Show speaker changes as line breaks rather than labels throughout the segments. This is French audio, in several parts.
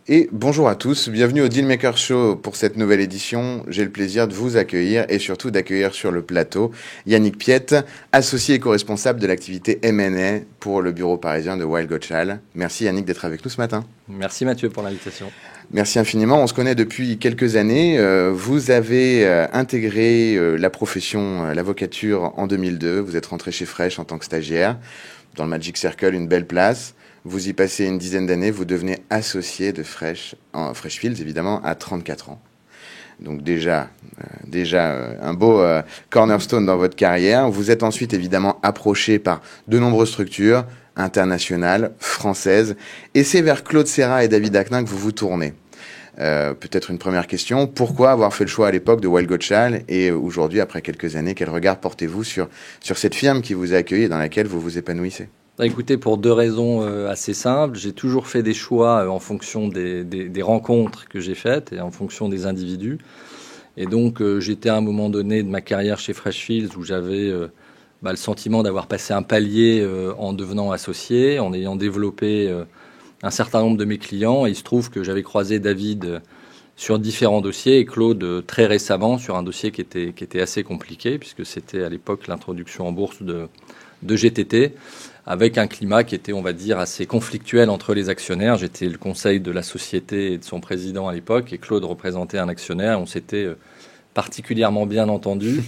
Et bonjour à tous, bienvenue au Dealmaker Show pour cette nouvelle édition. J'ai le plaisir de vous accueillir et surtout d'accueillir sur le plateau Yannick Piette, associé et co-responsable de l'activité M&A pour le bureau parisien de Weil Gotshal. Merci Yannick d'être avec nous ce matin.
Merci Mathieu pour l'invitation.
Merci infiniment. On se connaît depuis quelques années. Vous avez intégré la profession, l'avocature en 2002. Vous êtes rentré chez Fresh en tant que stagiaire. Dans le Magic Circle, une belle place. Vous y passez une dizaine d'années. Vous devenez associé de Fresh, en Freshfields évidemment, à 34 ans. Donc déjà un beau cornerstone dans votre carrière. Vous êtes ensuite évidemment approché par de nombreuses structures internationales, françaises. Et c'est vers Claude Serra et David Aknin que vous vous tournez. Peut-être une première question. Pourquoi avoir fait le choix à l'époque de Weil Gotshal et aujourd'hui, après quelques années, quel regard portez-vous sur cette firme qui vous a accueilli et dans laquelle vous vous épanouissez?
Écoutez, pour deux raisons assez simples. J'ai toujours fait des choix en fonction des rencontres que j'ai faites et en fonction des individus. Et donc, j'étais à un moment donné de ma carrière chez Freshfields où j'avais le sentiment d'avoir passé un palier en devenant associé, en ayant développé un certain nombre de mes clients. Et il se trouve que j'avais croisé David sur différents dossiers et Claude très récemment sur un dossier qui était assez compliqué puisque c'était à l'époque l'introduction en bourse de GTT avec un climat qui était, on va dire, assez conflictuel entre les actionnaires. J'étais le conseil de la société et de son président à l'époque et Claude représentait un actionnaire. On s'était particulièrement bien entendu.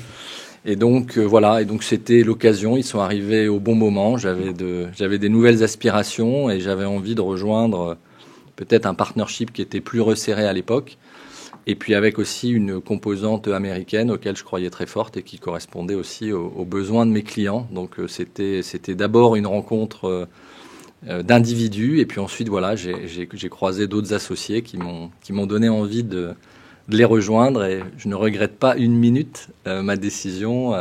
Et donc voilà, et donc c'était l'occasion, ils sont arrivés au bon moment, j'avais des nouvelles aspirations et j'avais envie de rejoindre peut-être un partnership qui était plus resserré à l'époque et puis avec aussi une composante américaine auquel je croyais très forte et qui correspondait aussi aux besoins de mes clients. Donc c'était d'abord une rencontre d'individus et puis ensuite voilà, j'ai croisé d'autres associés qui m'ont donné envie de les rejoindre et je ne regrette pas une minute ma décision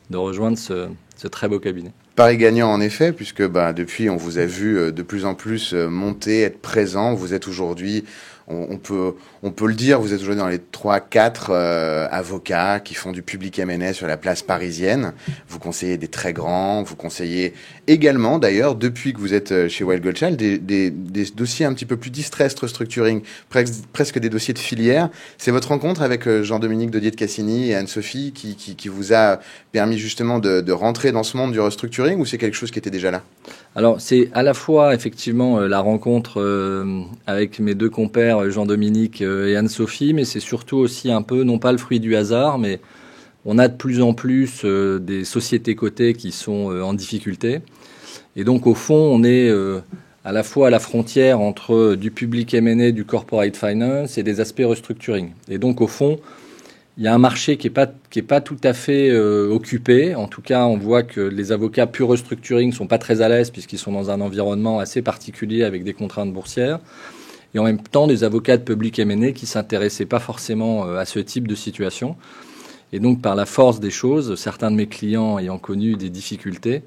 de rejoindre ce très beau cabinet.
Pari gagnant en effet, puisque depuis on vous a vu de plus en plus monter, être présent. Vous êtes aujourd'hui, on peut le dire, vous êtes aujourd'hui dans les 3-4 avocats qui font du public M&A sur la place parisienne. Vous conseillez des très grands, vous conseillez également d'ailleurs, depuis que vous êtes chez Weil Gotshal, des dossiers un petit peu plus distressed restructuring, presque des dossiers de filière. C'est votre rencontre avec Jean-Dominique Dodier de Cassini et Anne-Sophie qui vous a permis justement de rentrer dans ce monde du restructuring ou c'est quelque chose qui était déjà là?
Alors, c'est à la fois, effectivement, la rencontre avec mes deux compères, Jean-Dominique et Anne-Sophie, mais c'est surtout aussi un peu, non pas le fruit du hasard, mais on a de plus en plus des sociétés cotées qui sont en difficulté. Et donc, au fond, on est à la fois à la frontière entre du public M&A, du corporate finance et des aspects restructuring. Et donc, au fond, il y a un marché qui est pas tout à fait occupé. En tout cas, on voit que les avocats pur restructuring sont pas très à l'aise puisqu'ils sont dans un environnement assez particulier avec des contraintes boursières. Et en même temps, des avocats de public M&A qui s'intéressaient pas forcément à ce type de situation. Et donc, par la force des choses, certains de mes clients ayant connu des difficultés,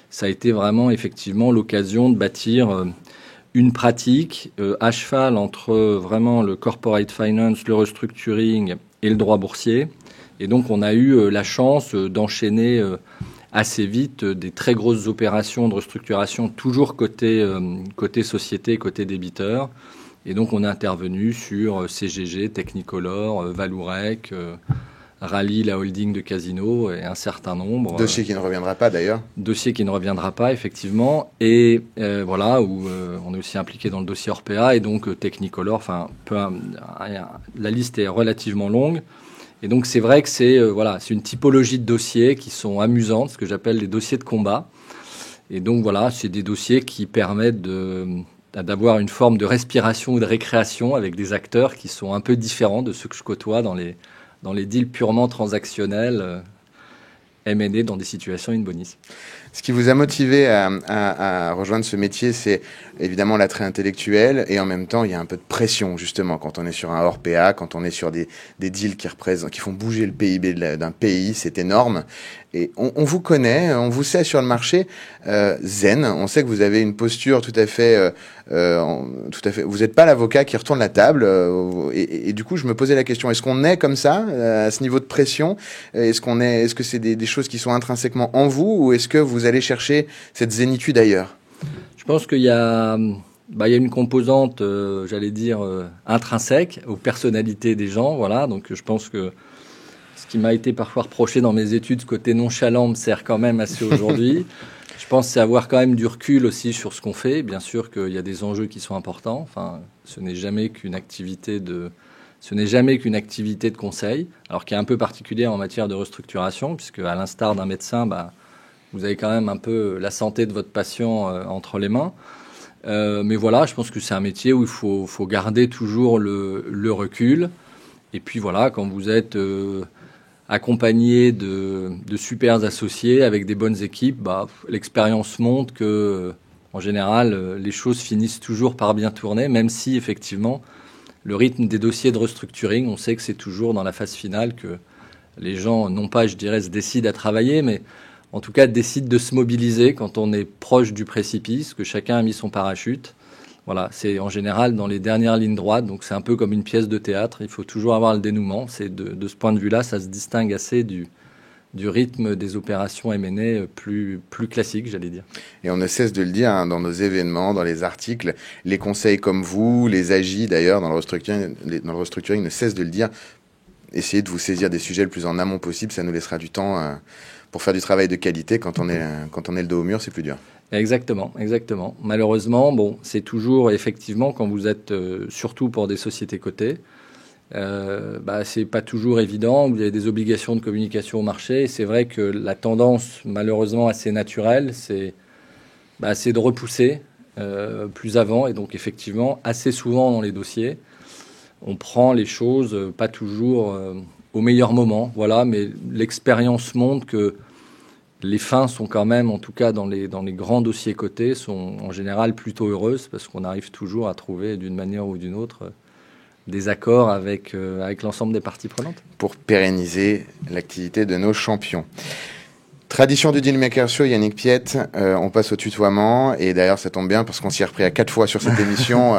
ça a été vraiment effectivement l'occasion de bâtir une pratique à cheval entre vraiment le corporate finance, le restructuring et le droit boursier. Et donc, on a eu la chance d'enchaîner assez vite des très grosses opérations de restructuration, toujours côté société, côté débiteur. Et donc, on est intervenu sur CGG, Technicolor, Valourec, Rallye, la holding de Casino et un certain nombre.
Dossier qui ne reviendra pas d'ailleurs.
Dossier qui ne reviendra pas, effectivement. Et voilà, où on est aussi impliqué dans le dossier Orpea et donc Technicolor. Enfin, la liste est relativement longue. Et donc, c'est vrai que c'est une typologie de dossiers qui sont amusantes, ce que j'appelle les dossiers de combat. Et donc, voilà, c'est des dossiers qui permettent d'avoir une forme de respiration ou de récréation avec des acteurs qui sont un peu différents de ceux que je côtoie dans les deals purement transactionnels M&A dans des situations in bonis.
Ce qui vous a motivé à rejoindre ce métier, c'est évidemment l'attrait intellectuel et en même temps, il y a un peu de pression justement quand on est sur un hors-PA, quand on est sur des deals qui font bouger le PIB d'un pays, c'est énorme. Et on vous connaît, on vous sait sur le marché zen. On sait que vous avez une posture tout à fait. Vous n'êtes pas l'avocat qui retourne la table. Et du coup, je me posais la question est-ce qu'on est comme ça à ce niveau de pression? Est-ce que c'est des choses qui sont intrinsèquement en vous, ou est-ce que vous allez chercher cette zénitude ailleurs?
Je pense qu'il y a il y a une composante, j'allais dire, intrinsèque aux personnalités des gens. Voilà, donc je pense que ce qui m'a été parfois reproché dans mes études, ce côté nonchalant, me sert quand même assez aujourd'hui. Je pense que c'est avoir quand même du recul aussi sur ce qu'on fait. Bien sûr qu'il y a des enjeux qui sont importants. Enfin, ce n'est jamais qu'une activité de conseil, alors qui est un peu particulière en matière de restructuration, puisque à l'instar d'un médecin, vous avez quand même un peu la santé de votre patient entre les mains. Mais voilà, je pense que c'est un métier où il faut garder toujours le recul. Et puis voilà, quand vous êtes accompagné de super associés avec des bonnes équipes, l'expérience montre que, en général, les choses finissent toujours par bien tourner, même si effectivement, le rythme des dossiers de restructuring, on sait que c'est toujours dans la phase finale que les gens, non pas, je dirais, se décident à travailler, mais en tout cas, décide de se mobiliser quand on est proche du précipice, que chacun a mis son parachute. Voilà, c'est en général dans les dernières lignes droites, donc c'est un peu comme une pièce de théâtre. Il faut toujours avoir le dénouement. C'est de ce point de vue-là, ça se distingue assez du rythme des opérations M&A plus classiques, j'allais dire.
Et on ne cesse de le dire dans nos événements, dans les articles, les conseils comme vous, les AGI d'ailleurs, dans le restructuring ne cessent de le dire. Essayez de vous saisir des sujets le plus en amont possible, ça nous laissera du temps pour faire du travail de qualité. Quand on est le dos au mur, c'est plus dur.
Exactement. Malheureusement, c'est toujours, effectivement, quand vous êtes, surtout pour des sociétés cotées, c'est pas toujours évident. Vous avez des obligations de communication au marché. Et c'est vrai que la tendance, malheureusement, assez naturelle, c'est de repousser plus avant. Et donc, effectivement, assez souvent dans les dossiers, on prend les choses pas toujours au meilleur moment. Voilà, mais l'expérience montre que les fins sont quand même, en tout cas dans les grands dossiers cotés, sont en général plutôt heureuses parce qu'on arrive toujours à trouver d'une manière ou d'une autre des accords avec l'ensemble des parties prenantes.
Pour pérenniser l'activité de nos champions. Tradition du Dealmaker Show, Yannick Piette, on passe au tutoiement, et d'ailleurs ça tombe bien parce qu'on s'y est repris à 4 fois sur cette émission,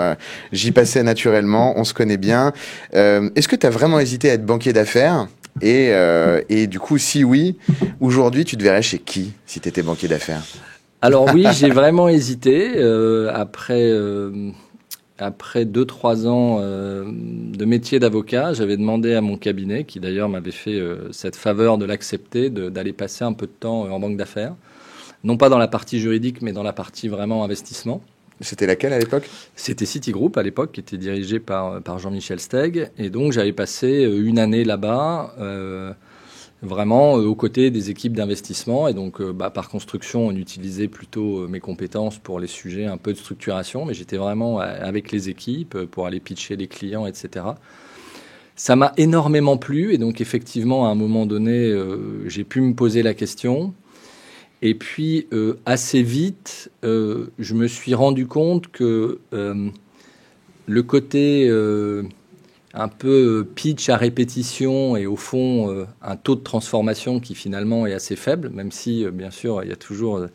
j'y passais naturellement, on se connaît bien. Est-ce que tu as vraiment hésité à être banquier d'affaires ? Et du coup, si oui, aujourd'hui, tu te verrais chez qui si tu étais banquier d'affaires ?
Alors oui, j'ai vraiment hésité. Après 2-3 ans de métier d'avocat, j'avais demandé à mon cabinet, qui d'ailleurs m'avait fait cette faveur de l'accepter, d'aller passer un peu de temps en banque d'affaires. Non pas dans la partie juridique, mais dans la partie vraiment investissement.
C'était laquelle à l'époque ?
C'était Citigroup à l'époque, qui était dirigé par Jean-Michel Steg. Et donc, j'avais passé une année là-bas, vraiment aux côtés des équipes d'investissement. Et donc, par construction, on utilisait plutôt mes compétences pour les sujets un peu de structuration. Mais j'étais vraiment avec les équipes pour aller pitcher les clients, etc. Ça m'a énormément plu. Et donc, effectivement, à un moment donné, j'ai pu me poser la question. Et puis, assez vite, je me suis rendu compte que le côté un peu pitch à répétition et au fond, un taux de transformation qui finalement est assez faible, même si, bien sûr, il y a toujours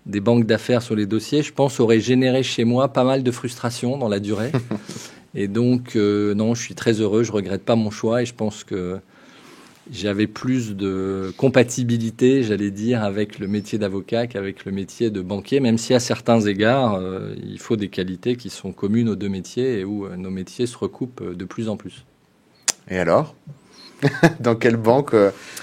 des banques d'affaires sur les dossiers, je pense aurait généré chez moi pas mal de frustration dans la durée. Et donc, non, je suis très heureux, je regrette pas mon choix et je pense que j'avais plus de compatibilité, j'allais dire, avec le métier d'avocat qu'avec le métier de banquier, même si à certains égards, il faut des qualités qui sont communes aux deux métiers et où nos métiers se recoupent de plus en plus.
Et alors ? Dans quelle banque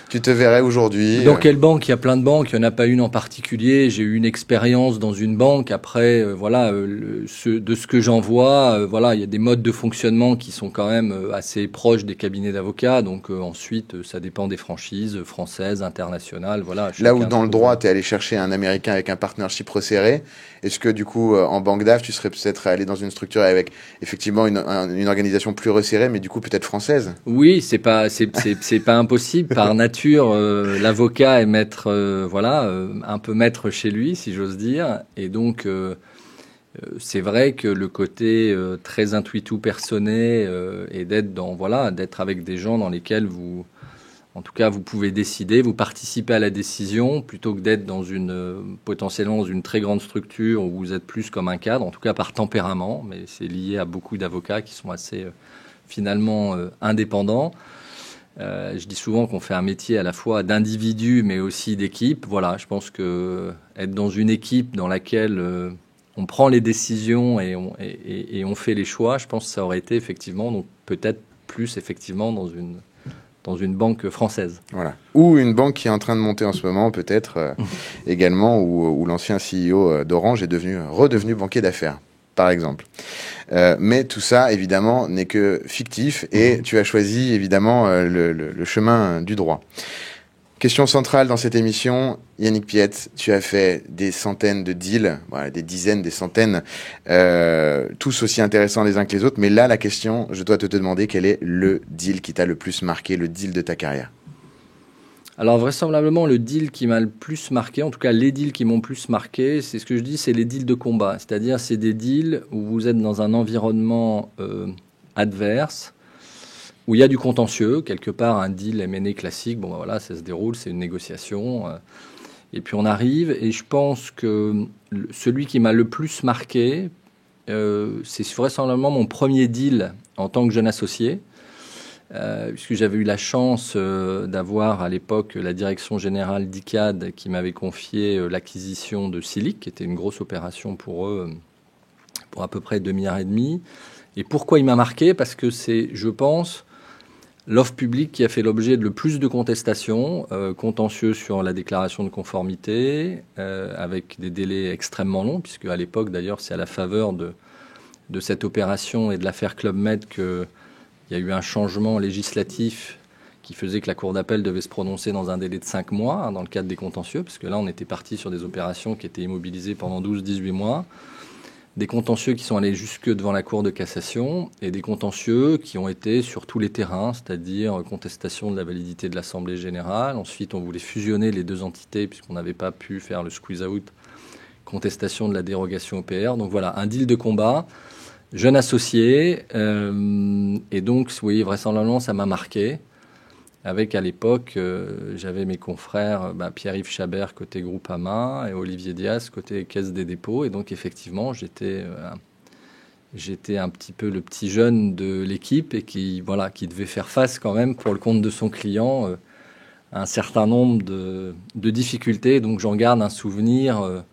tu te verrais aujourd'hui ?
Dans quelle banque ? Il y a plein de banques, il n'y en a pas une en particulier. J'ai eu une expérience dans une banque. Après, de ce que j'en vois, il y a des modes de fonctionnement qui sont quand même assez proches des cabinets d'avocats. Donc ensuite, ça dépend des franchises françaises, internationales. Voilà,
là où dans le droit, tu es allé chercher un Américain avec un partnership resserré, est-ce que du coup, en banque d'AF, tu serais peut-être allé dans une structure avec effectivement une organisation plus resserrée, mais du coup peut-être française ?
Oui, c'est pas impossible. Par nature, l'avocat est maître, un peu maître chez lui, si j'ose dire. Et donc, c'est vrai que le côté très intuitu personné et d'être avec des gens dans lesquels en tout cas, vous pouvez décider, vous participez à la décision, plutôt que d'être potentiellement dans une très grande structure où vous êtes plus comme un cadre, en tout cas par tempérament, mais c'est lié à beaucoup d'avocats qui sont assez finalement indépendants. Je dis souvent qu'on fait un métier à la fois d'individu mais aussi d'équipe. Voilà, je pense que être dans une équipe dans laquelle on prend les décisions et on fait les choix, je pense que ça aurait été effectivement, donc peut-être plus effectivement dans une banque française.
Voilà. Ou une banque qui est en train de monter en ce moment, peut-être également, où l'ancien CEO d'Orange est redevenu banquier d'affaires, par exemple. Mais tout ça, évidemment, n'est que fictif et tu as choisi, évidemment, le chemin du droit. Question centrale dans cette émission, Yannick Piette, tu as fait des centaines de deals, voilà, des dizaines, des centaines, tous aussi intéressants les uns que les autres. Mais là, la question, je dois te demander quel est le deal qui t'a le plus marqué, le deal de ta carrière?
Alors vraisemblablement, le deal qui m'a le plus marqué, en tout cas les deals qui m'ont le plus marqué, c'est ce que je dis, c'est les deals de combat. C'est-à-dire, c'est des deals où vous êtes dans un environnement adverse, où il y a du contentieux, quelque part un deal M&A classique, bon ben voilà, ça se déroule, c'est une négociation, et puis on arrive, et je pense que celui qui m'a le plus marqué, c'est vraisemblablement mon premier deal en tant que jeune associé, puisque j'avais eu la chance d'avoir à l'époque la direction générale d'ICAD qui m'avait confié l'acquisition de Silic, qui était une grosse opération pour eux, pour à peu près 2,5 milliards. Et pourquoi il m'a marqué? Parce que c'est, je pense, l'offre publique qui a fait l'objet de le plus de contestations, contentieux sur la déclaration de conformité, avec des délais extrêmement longs, puisque à l'époque, d'ailleurs, c'est à la faveur de cette opération et de l'affaire Club Med qu'il y a eu un changement législatif qui faisait que la Cour d'appel devait se prononcer dans un délai de 5 mois, dans le cadre des contentieux, parce que là, on était parti sur des opérations qui étaient immobilisées pendant 12-18 mois. Des contentieux qui sont allés jusque devant la Cour de cassation et des contentieux qui ont été sur tous les terrains, c'est-à-dire contestation de la validité de l'Assemblée générale. Ensuite, on voulait fusionner les deux entités puisqu'on n'avait pas pu faire le squeeze-out, contestation de la dérogation au PR. Donc voilà, un deal de combat, jeune associé. Et donc, oui, vraisemblablement, ça m'a marqué. Avec, à l'époque, j'avais mes confrères Pierre-Yves Chabert côté Groupama et Olivier Dias côté Caisse des dépôts. Et donc, effectivement, j'étais un petit peu le petit jeune de l'équipe et qui devait faire face quand même pour le compte de son client à un certain nombre de difficultés. Donc, j'en garde un souvenir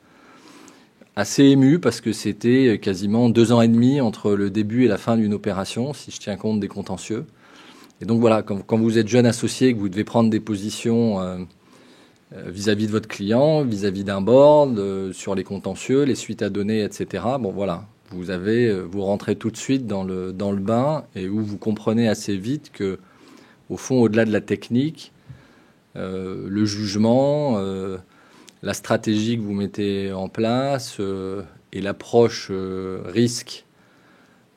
assez ému parce que c'était quasiment 2 ans et demi entre le début et la fin d'une opération, si je tiens compte des contentieux. Et donc voilà, quand vous êtes jeune associé, que vous devez prendre des positions vis-à-vis de votre client, vis-à-vis d'un board, sur les contentieux, les suites à donner, etc. Bon voilà, vous rentrez tout de suite dans le bain et où vous comprenez assez vite que, au fond, au-delà de la technique, le jugement, la stratégie que vous mettez en place et l'approche risque,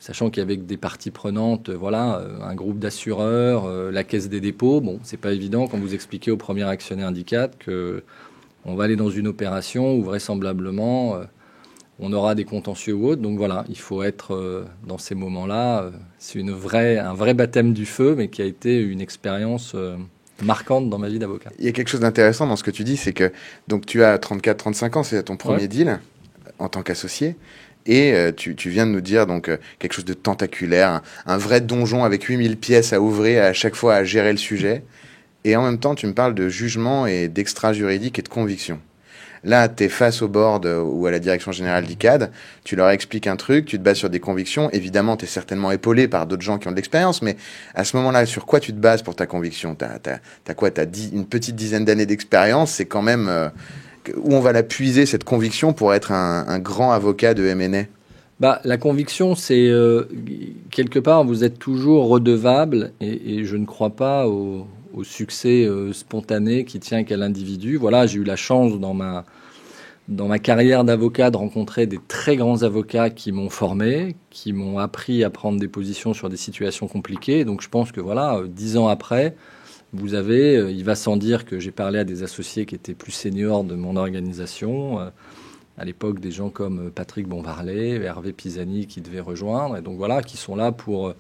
sachant qu'il y avait des parties prenantes, un groupe d'assureurs, la Caisse des dépôts. Bon, c'est pas évident quand vous expliquez au premier actionnaire d'ICAD qu'on va aller dans une opération où vraisemblablement on aura des contentieux ou autres. Donc voilà, il faut être dans ces moments-là. C'est un vrai baptême du feu, mais qui a été une expérience marquante dans ma vie d'avocat.
Il y a quelque chose d'intéressant dans ce que tu dis, c'est que donc tu as 34-35 ans, c'est ton premier deal en tant qu'associé. Et tu viens de nous dire donc quelque chose de tentaculaire, un vrai donjon avec 8000 pièces à ouvrir à chaque fois à gérer le sujet. Et en même temps, tu me parles de jugement et d'extra-juridique et de conviction. Là, tu es face au board ou à la direction générale d'ICAD, tu leur expliques un truc, tu te bases sur des convictions. Évidemment, tu es certainement épaulé par d'autres gens qui ont de l'expérience, mais à ce moment-là, sur quoi tu te bases pour ta conviction? T'as quoi? Une petite dizaine d'années d'expérience, c'est quand même... où on va la puiser, cette conviction, pour être un grand avocat de M&A?
La conviction, c'est quelque part, vous êtes toujours redevable, et je ne crois pas au succès spontané qui tient qu'à l'individu. Voilà, j'ai eu la chance dans ma carrière d'avocat de rencontrer des très grands avocats qui m'ont formé, qui m'ont appris à prendre des positions sur des situations compliquées. Donc je pense que 10 ans après, il va sans dire que j'ai parlé à des associés qui étaient plus seniors de mon organisation, à l'époque des gens comme Patrick Bonvarlet, Hervé Pisani qui devaient rejoindre, et donc qui sont là pour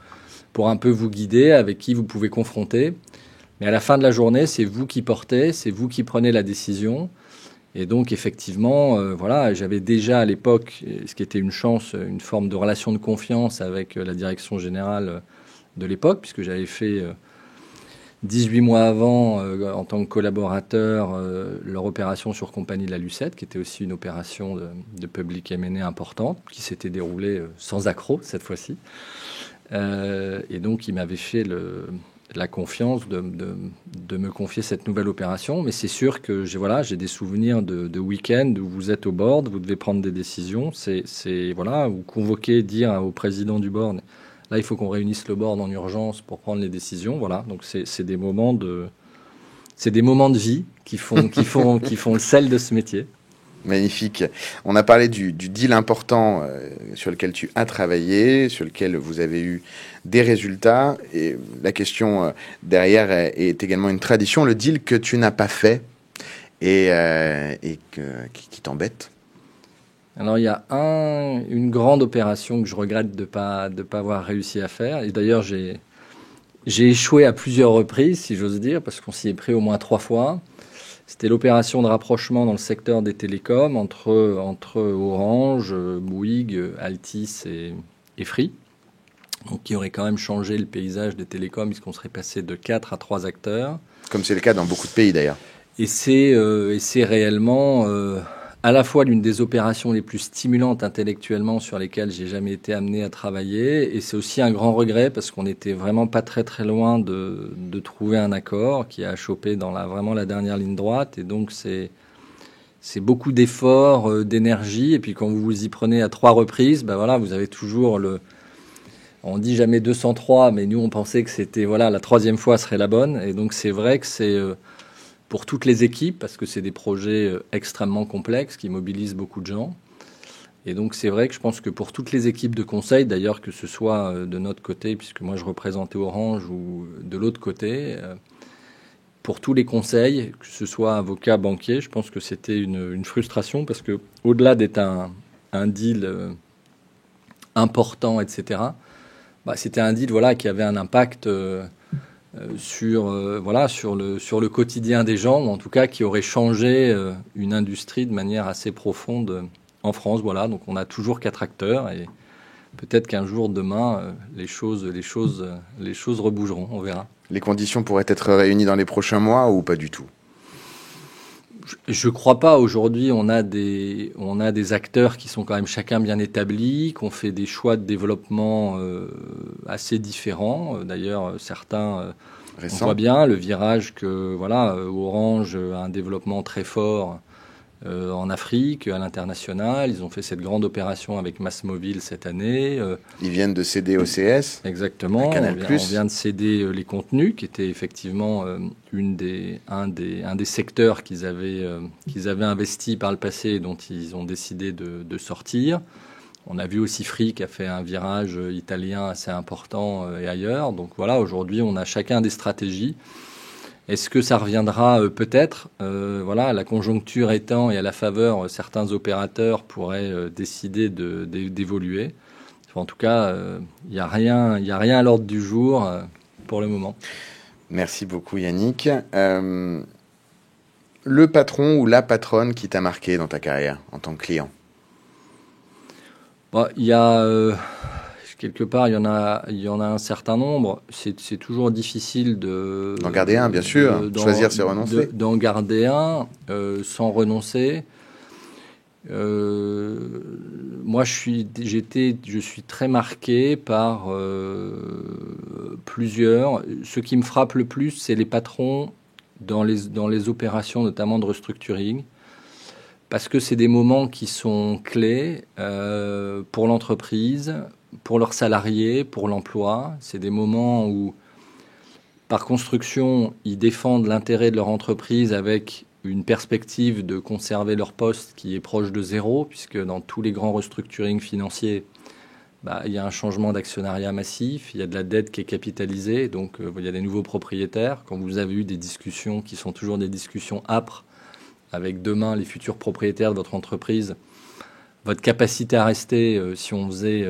un peu vous guider, avec qui vous pouvez confronter. Mais à la fin de la journée, c'est vous qui portez, c'est vous qui prenez la décision. Et donc effectivement, j'avais déjà à l'époque, ce qui était une chance, une forme de relation de confiance avec la direction générale de l'époque, puisque j'avais fait 18 mois avant, en tant que collaborateur, leur opération sur Compagnie de la Lucette, qui était aussi une opération de public M&A importante, qui s'était déroulée sans accroc cette fois-ci. Et donc, il m'avait fait la confiance de me confier cette nouvelle opération. Mais c'est sûr que j'ai des souvenirs de week-end où vous êtes au board, vous devez prendre des décisions. Vous convoquez, dire au président du board, là, il faut qu'on réunisse le board en urgence pour prendre les décisions. Voilà. Donc, c'est des moments de vie qui font le sel de ce métier.
Magnifique. On a parlé du deal important sur lequel tu as travaillé, sur lequel vous avez eu des résultats. Et la question derrière est également une tradition, le deal que tu n'as pas fait et qui t'embête.
Alors, il y a une grande opération que je regrette de pas avoir réussi à faire. Et d'ailleurs, j'ai échoué à plusieurs reprises, si j'ose dire, parce qu'on s'y est pris au moins 3 fois. C'était l'opération de rapprochement dans le secteur des télécoms entre Orange, Bouygues, Altice et Free. Donc, qui aurait quand même changé le paysage des télécoms, puisqu'on serait passé de 4 à 3 acteurs.
Comme c'est le cas dans beaucoup de pays, d'ailleurs.
Et c'est réellement à la fois l'une des opérations les plus stimulantes intellectuellement sur lesquelles j'ai jamais été amené à travailler. Et c'est aussi un grand regret parce qu'on n'était vraiment pas très très loin de trouver un accord qui a chopé dans vraiment la dernière ligne droite. Et donc c'est beaucoup d'efforts, d'énergie. Et puis quand vous vous y prenez à 3 reprises, vous avez toujours on dit jamais 203, mais nous on pensait que c'était la 3e fois serait la bonne. Et donc c'est vrai que c'est pour toutes les équipes, parce que c'est des projets extrêmement complexes qui mobilisent beaucoup de gens. Et donc c'est vrai que je pense que pour toutes les équipes de conseil, d'ailleurs que ce soit de notre côté, puisque moi je représentais Orange, ou de l'autre côté, pour tous les conseils, que ce soit avocat, banquier, je pense que c'était une frustration, parce que au-delà d'être un deal important, etc., c'était un deal qui avait un impact sur le quotidien des gens, ou en tout cas qui aurait changé une industrie de manière assez profonde en France. Voilà, donc on a toujours 4 acteurs et peut-être qu'un jour, demain, les choses rebougeront, on verra.
Les conditions pourraient être réunies dans les prochains mois ou pas du tout?
Je crois pas. Aujourd'hui, on a des acteurs qui sont quand même chacun bien établis, qui ont fait des choix de développement assez différents. D'ailleurs, certains, on voit bien le virage que Orange a un développement très fort en Afrique, à l'international. Ils ont fait cette grande opération avec MásMóvil cette année.
Ils viennent de céder OCS.
Exactement. On vient de céder les contenus, qui était effectivement un des secteurs qu'ils avaient investi par le passé et dont ils ont décidé de sortir. On a vu aussi Free qui a fait un virage italien assez important et ailleurs. Donc aujourd'hui, on a chacun des stratégies. Est-ce que ça reviendra? Peut-être. La conjoncture étant et à la faveur, certains opérateurs pourraient décider d'évoluer. En tout cas, il n'y a rien à l'ordre du jour pour le moment.
Merci beaucoup Yannick. Le patron ou la patronne qui t'a marqué dans ta carrière en tant que client?
Il y a... quelque part, il y en a un certain nombre. C'est toujours difficile d'en
garder un, bien sûr. Choisir, c'est renoncer.
D'en garder un sans renoncer. Moi, je suis très marqué par plusieurs. Ce qui me frappe le plus, c'est les patrons dans les opérations, notamment de restructuring. Parce que c'est des moments qui sont clés pour l'entreprise, pour leurs salariés, pour l'emploi. C'est des moments où, par construction, ils défendent l'intérêt de leur entreprise avec une perspective de conserver leur poste qui est proche de 0, puisque dans tous les grands restructurings financiers, il y a un changement d'actionnariat massif, il y a de la dette qui est capitalisée, donc il y a des nouveaux propriétaires. Quand vous avez eu des discussions qui sont toujours des discussions âpres avec demain les futurs propriétaires de votre entreprise, votre capacité à rester, si on faisait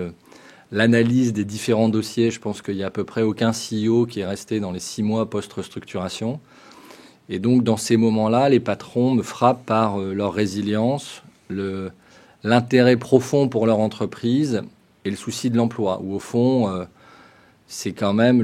l'analyse des différents dossiers, je pense qu'il n'y a à peu près aucun CEO qui est resté dans les 6 mois post-restructuration. Et donc, dans ces moments-là, les patrons me frappent par leur résilience, l'intérêt profond pour leur entreprise et le souci de l'emploi. Où, au fond, c'est quand même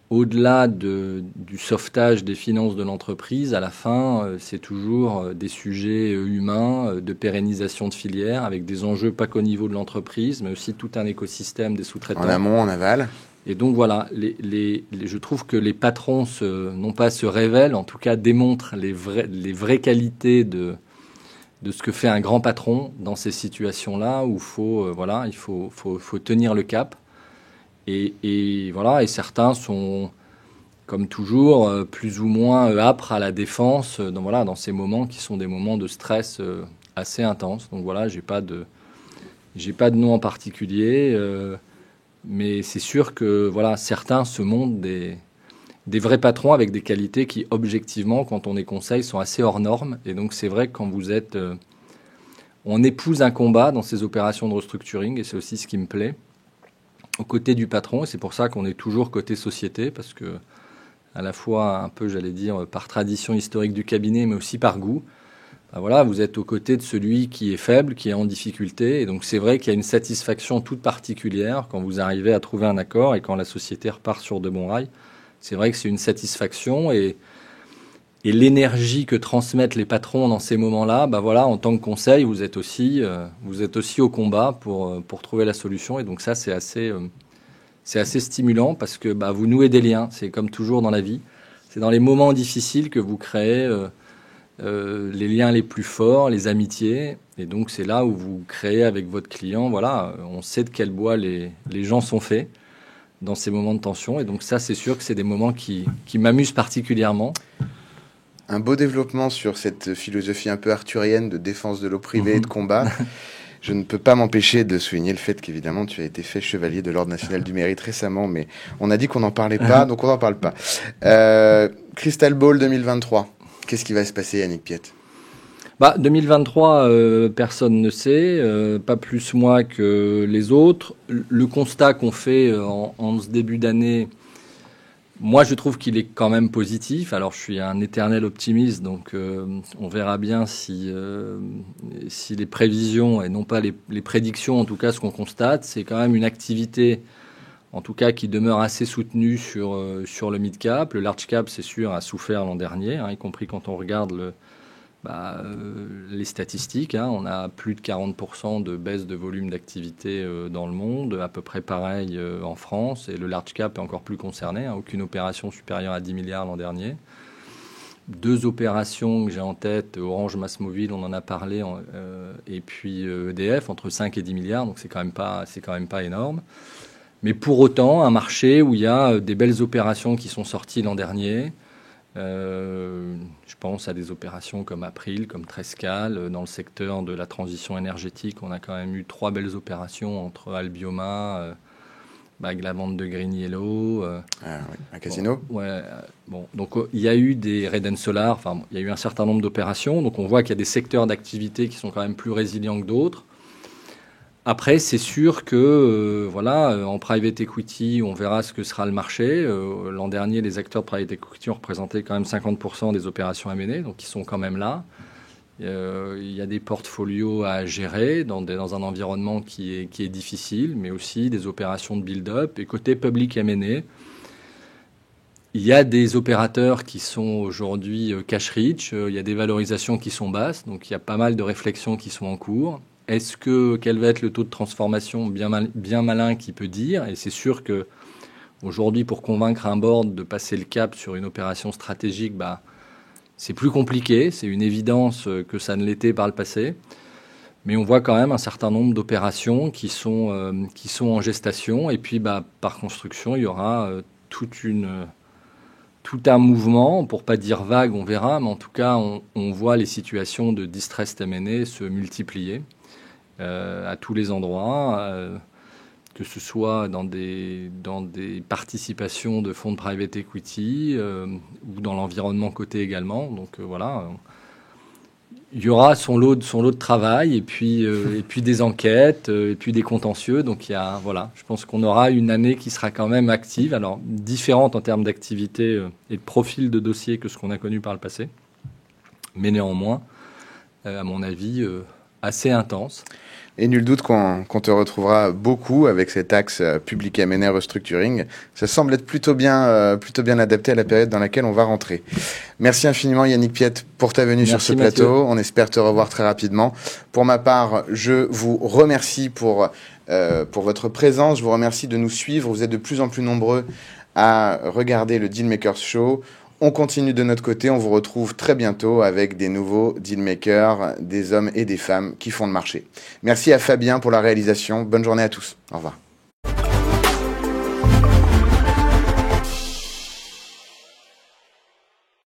au-delà du sauvetage des finances de l'entreprise, à la fin, c'est toujours des sujets humains, de pérennisation de filières, avec des enjeux pas qu'au niveau de l'entreprise, mais aussi tout un écosystème des sous-traitants.
En amont, en aval.
Et donc voilà, je trouve que les patrons non pas se révèlent, en tout cas démontrent les vraies qualités de ce que fait un grand patron dans ces situations-là où il faut tenir le cap. Et voilà, et certains sont, comme toujours, plus ou moins âpres à la défense dans ces moments qui sont des moments de stress assez intenses. Donc voilà, j'ai pas de nom en particulier, mais c'est sûr que voilà, certains se montrent des vrais patrons avec des qualités qui, objectivement, quand on les conseille, sont assez hors normes. Et donc c'est vrai que quand vous êtes... on épouse un combat dans ces opérations de restructuring, et c'est aussi ce qui me plaît, aux côtés du patron. Et c'est pour ça qu'on est toujours côté société, parce que à la fois un peu, j'allais dire, par tradition historique du cabinet, mais aussi par goût, ben voilà, vous êtes aux côtés de celui qui est faible, qui est en difficulté. Et donc c'est vrai qu'il y a une satisfaction toute particulière quand vous arrivez à trouver un accord et quand la société repart sur de bons rails. C'est vrai que c'est une satisfaction, et l'énergie que transmettent les patrons dans ces moments-là, ben voilà, en tant que conseil, vous êtes aussi au combat pour trouver la solution. Et donc ça, c'est assez stimulant, parce que vous nouez des liens. C'est comme toujours dans la vie. C'est dans les moments difficiles que vous créez les liens les plus forts, les amitiés. Et donc c'est là où vous créez avec votre client. Voilà, on sait de quel bois les gens sont faits dans ces moments de tension. Et donc ça, c'est sûr que c'est des moments qui m'amusent particulièrement.
Un beau développement sur cette philosophie un peu arthurienne de défense de l'eau privée et de combat. Je ne peux pas m'empêcher de souligner le fait qu'évidemment tu as été fait chevalier de l'Ordre national du mérite récemment, mais on a dit qu'on n'en parlait pas, donc on n'en parle pas. Crystal Ball 2023, qu'est-ce qui va se passer, Yannick Piette ?
2023, personne ne sait, pas plus moi que les autres. Le constat qu'on fait en ce début d'année, moi, je trouve qu'il est quand même positif. Alors, je suis un éternel optimiste, donc on verra bien si les prévisions, et non pas les prédictions, en tout cas, ce qu'on constate, c'est quand même une activité, en tout cas, qui demeure assez soutenue sur le mid-cap. Le large-cap, c'est sûr, a souffert l'an dernier, y compris quand on regarde les statistiques. On a plus de 40% de baisse de volume d'activité dans le monde, à peu près pareil en France, et le large cap est encore plus concerné. Aucune opération supérieure à 10 milliards l'an dernier. 2 opérations que j'ai en tête, Orange MásMóvil, on en a parlé, et puis EDF, entre 5 et 10 milliards, donc c'est quand même pas énorme. Mais pour autant, un marché où il y a des belles opérations qui sont sorties l'an dernier. Je pense à des opérations comme April, comme Trescal. Dans le secteur de la transition énergétique, on a quand même eu 3 belles opérations entre Albioma, avec la vente de Green Yellow.
Un casino.
Donc il y a eu des Reden Solar, il y a eu un certain nombre d'opérations. Donc on voit qu'il y a des secteurs d'activité qui sont quand même plus résilients que d'autres. Après, c'est sûr que en private equity, on verra ce que sera le marché. L'an dernier, les acteurs de private equity ont représenté quand même 50% des opérations M&A, donc ils sont quand même là. Il y a des portfolios à gérer dans un environnement qui est difficile, mais aussi des opérations de build-up. Et côté public M&A, il y a des opérateurs qui sont aujourd'hui cash rich, il y a des valorisations qui sont basses, donc il y a pas mal de réflexions qui sont en cours. Quel va être le taux de transformation bien malin qui peut dire? Et c'est sûr que aujourd'hui, pour convaincre un board de passer le cap sur une opération stratégique, c'est plus compliqué. C'est une évidence que ça ne l'était par le passé. Mais on voit quand même un certain nombre d'opérations qui sont en gestation. Et puis, par construction, il y aura tout un mouvement, pour pas dire vague, on verra, mais en tout cas, on voit les situations de distressed M&A se multiplier. À tous les endroits, que ce soit dans des participations de fonds de private equity ou dans l'environnement coté également. Donc il y aura son lot de travail et puis des enquêtes et puis des contentieux. Donc je pense qu'on aura une année qui sera quand même active, alors différente en termes d'activité et de profil de dossier que ce qu'on a connu par le passé, mais néanmoins, à mon avis, assez intense.
Et nul doute qu'on te retrouvera beaucoup avec cet axe public M&A restructuring. Ça semble être plutôt bien adapté à la période dans laquelle on va rentrer. Merci infiniment Yannick Piette pour ta venue sur ce plateau. Mathieu. On espère te revoir très rapidement. Pour ma part, je vous remercie pour votre présence. Je vous remercie de nous suivre. Vous êtes de plus en plus nombreux à regarder le Dealmakers Show. On continue de notre côté, on vous retrouve très bientôt avec des nouveaux dealmakers, des hommes et des femmes qui font le marché. Merci à Fabien pour la réalisation. Bonne journée à tous. Au revoir.